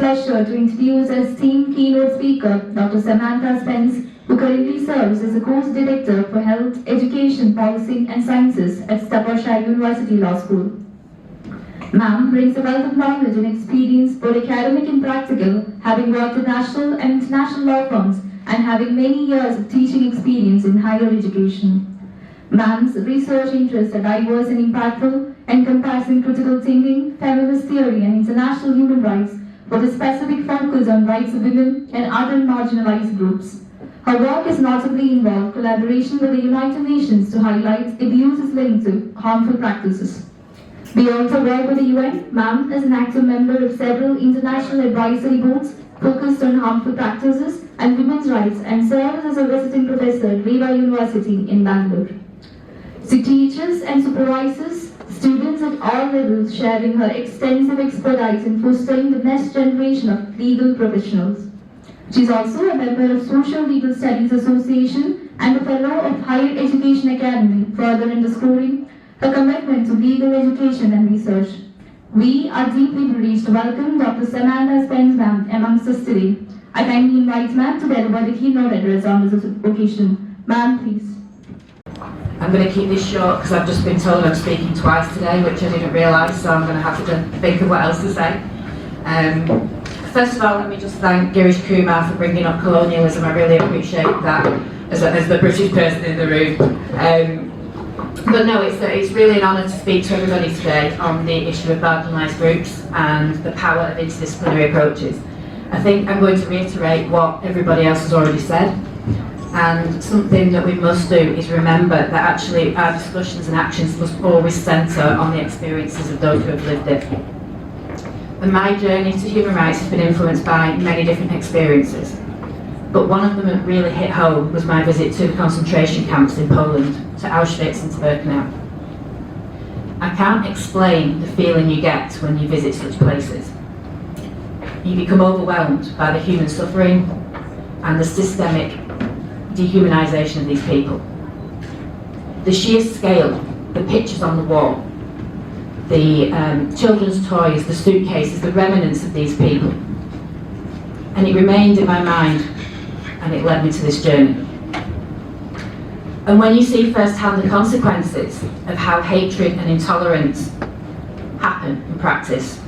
pleasure to introduce our esteemed keynote speaker, Dr. Samantha Spence, who currently serves as the Course Director for Health, Education, Policy and Sciences at Staffordshire University Law School. Ma'am brings a wealth of knowledge and experience, both academic and practical, having worked at national and international law firms and having many years of teaching experience in higher education. Ma'am's research interests are diverse and impactful, encompassing critical thinking, feminist theory and international human rights, with a specific focus on rights of women and other marginalized groups. Her work has notably involved collaboration with the United Nations to highlight abuses linked to harmful practices. We also work with the UN. Ma'am is an active member of several international advisory boards focused on harmful practices and women's rights, and serves as a visiting professor at Reva University in Bangalore. She teaches and supervises students at all levels, sharing her extensive expertise in fostering the next generation of legal professionals. She is also a member of Social Legal Studies Association and a fellow of Higher Education Academy, further underscoring her commitment to legal education and research. We are deeply privileged to welcome Dr. Samantha Spence ma'am amongst us today. I kindly invite ma'am to deliver the keynote address on this occasion. Ma'am, please. I'm going to keep this short because I've just been told I'm speaking twice today, which I didn't realise, so I'm going to have to think of what else to say. First of all, let me just thank Girish Kumar for bringing up colonialism. I really appreciate that as the British person in the room. But no, it's really an honour to speak to everybody today on the issue of marginalised groups and the power of interdisciplinary approaches. I think I'm going to reiterate what everybody else has already said, and something that we must do is remember that actually our discussions and actions must always centre on the experiences of those who have lived it. And my journey to human rights has been influenced by many different experiences, but one of them that really hit home was my visit to the concentration camps in Poland, to Auschwitz and to Birkenau. I can't explain the feeling you get when you visit such places. You become overwhelmed by the human suffering and the systemic dehumanisation of these people. The sheer scale, the pictures on the wall, the children's toys, the suitcases, the remnants of these people. And it remained in my mind, and it led me to this journey. And when you see firsthand the consequences of how hatred and intolerance happen in practice,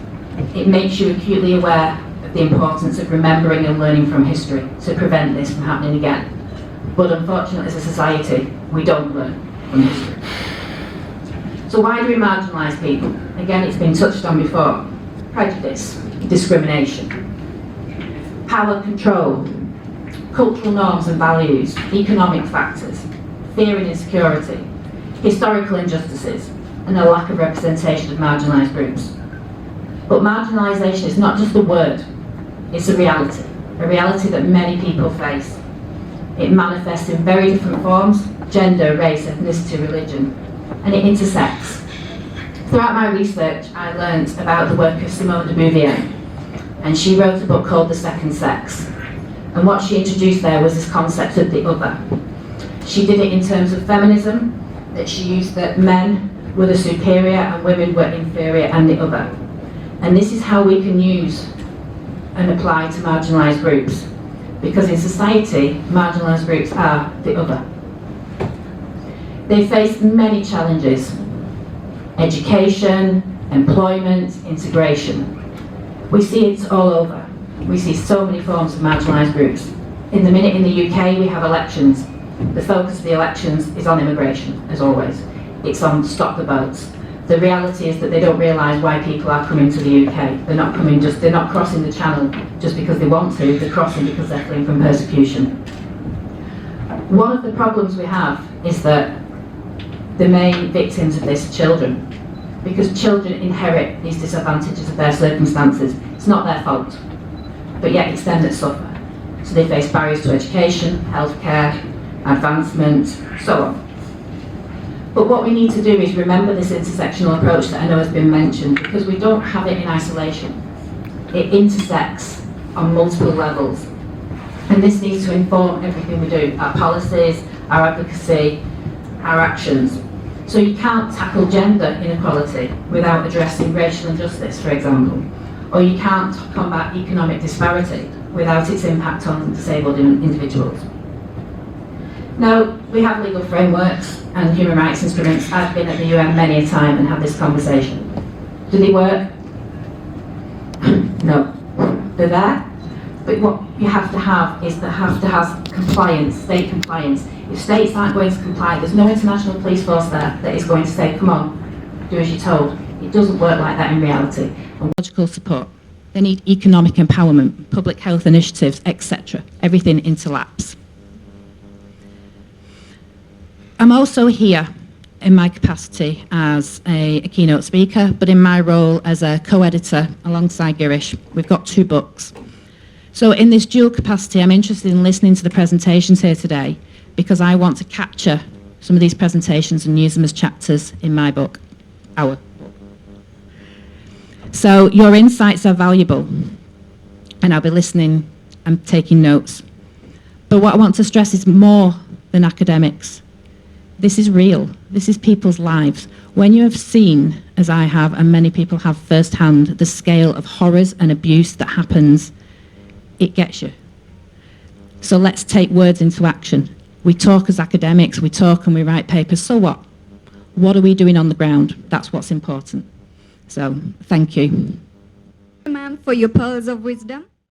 it makes you acutely aware of the importance of remembering and learning from history to prevent this from happening again. But unfortunately, as a society, we don't learn from history. So why do we marginalise people? Again, it's been touched on before. Prejudice, discrimination, power control, cultural norms and values, economic factors, fear and insecurity, historical injustices, and a lack of representation of marginalised groups. But marginalisation is not just a word, it's a reality that many people face. It manifests in very different forms: gender, race, ethnicity, religion, and it intersects. Throughout my research, I learnt about the work of Simone de Beauvoir, and she wrote a book called The Second Sex. And what she introduced there was this concept of the other. She did it in terms of feminism, that she used that men were the superior and women were inferior and the other. And this is how we can use and apply to marginalised groups, because in society, marginalised groups are the other. They face many challenges: education, employment, integration. We see it all over. We see so many forms of marginalised groups. In the minute in the UK, we have elections. The focus of the elections is on immigration, as always. It's on stop the boats. The reality is that they don't realise why people are coming to the UK. They're not crossing the channel just because they want to, they're crossing because they're fleeing from persecution. One of the problems we have is that the main victims of this are children, because children inherit these disadvantages of their circumstances. It's not their fault, but yet it's them that suffer. So they face barriers to education, healthcare, advancement, so on. But what we need to do is remember this intersectional approach that I know has been mentioned, because we don't have it in isolation. It intersects on multiple levels. And this needs to inform everything we do, our policies, our advocacy, our actions. So you can't tackle gender inequality without addressing racial injustice, for example, or you can't combat economic disparity without its impact on disabled individuals. Now, we have legal frameworks and human rights instruments. I've been at the UN many a time and had this conversation. Do they work? No. They're there. But what you have to have is compliance, state compliance. If states aren't going to comply, there's no international police force there that is going to say, come on, do as you're told. It doesn't work like that in reality. Logical support. They need economic empowerment, public health initiatives, etc. Everything interlaps. I'm also here in my capacity as a keynote speaker, but in my role as a co-editor alongside Girish. We've got 2 books. So in this dual capacity, I'm interested in listening to the presentations here today because I want to capture some of these presentations and use them as chapters in my book, our book. So your insights are valuable, and I'll be listening and taking notes. But what I want to stress is more than academics. This is real. This is people's lives. When you have seen, as I have, and many people have firsthand, the scale of horrors and abuse that happens, it gets you. So let's take words into action. We talk as academics, we talk and we write papers, so what? What are we doing on the ground? That's what's important. So, thank you. Ma'am, for your pearls of wisdom.